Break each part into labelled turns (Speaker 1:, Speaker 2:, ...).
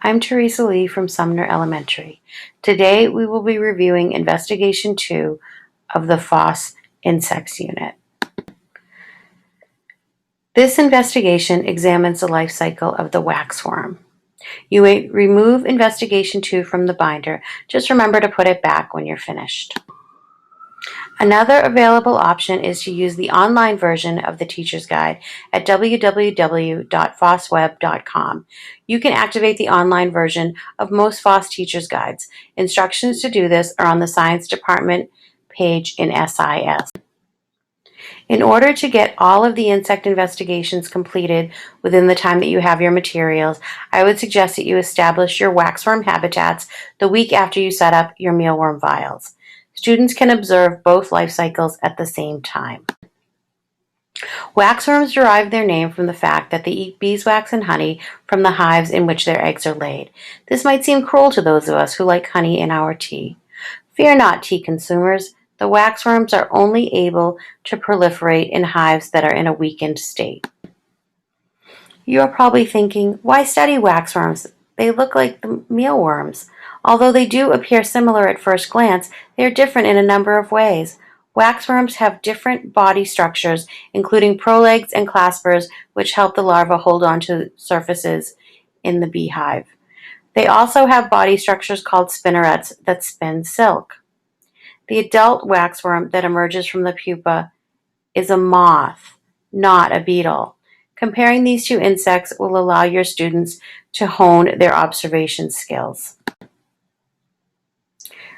Speaker 1: I'm Teresa Lee from Sumner Elementary. Today we will be reviewing Investigation 2 of the FOSS Insects Unit. This investigation examines the life cycle of the waxworm. You may remove Investigation 2 from the binder. Just remember to put it back when you're finished. Another available option is to use the online version of the teacher's guide at www.fossweb.com. You can activate the online version of most FOSS teacher's guides. Instructions to do this are on the Science Department page in SIS. In order to get all of the insect investigations completed within the time that you have your materials, I would suggest that you establish your waxworm habitats the week after you set up your mealworm vials. Students can observe both life cycles at the same time. Waxworms derive their name from the fact that they eat beeswax and honey from the hives in which their eggs are laid. This might seem cruel to those of us who like honey in our tea. Fear not, tea consumers. The waxworms are only able to proliferate in hives that are in a weakened state. You are probably thinking, why study waxworms? They look like the mealworms. Although they do appear similar at first glance, they are different in a number of ways. Waxworms have different body structures, including prolegs and claspers, which help the larva hold on to surfaces in the beehive. They also have body structures called spinnerets that spin silk. The adult waxworm that emerges from the pupa is a moth, not a beetle. Comparing these two insects will allow your students to hone their observation skills.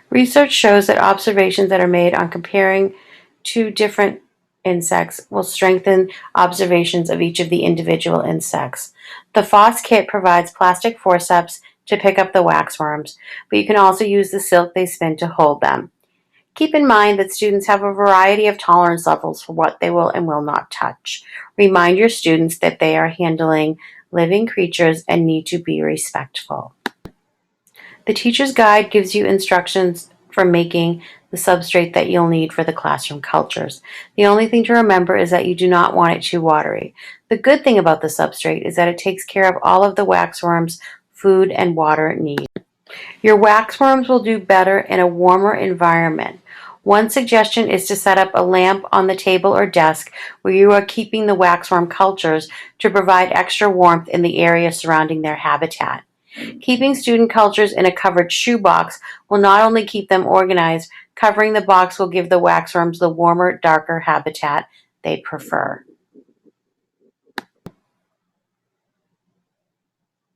Speaker 1: Research shows that observations that are made on comparing two different insects will strengthen observations of each of the individual insects. The FOSS kit provides plastic forceps to pick up the waxworms, but you can also use the silk they spin to hold them. Keep in mind that students have a variety of tolerance levels for what they will and will not touch. Remind your students that they are handling living creatures and need to be respectful. The teacher's guide gives you instructions for making the substrate that you'll need for the classroom cultures. The only thing to remember is that you do not want it too watery. The good thing about the substrate is that it takes care of all of the waxworms' food and water needs. Your waxworms will do better in a warmer environment. One suggestion is to set up a lamp on the table or desk where you are keeping the waxworm cultures to provide extra warmth in the area surrounding their habitat. Keeping student cultures in a covered shoebox will not only keep them organized, covering the box will give the waxworms the warmer, darker habitat they prefer.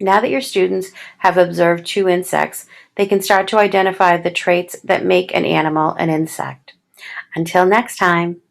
Speaker 1: Now that your students have observed two insects, they can start to identify the traits that make an animal an insect. Until next time.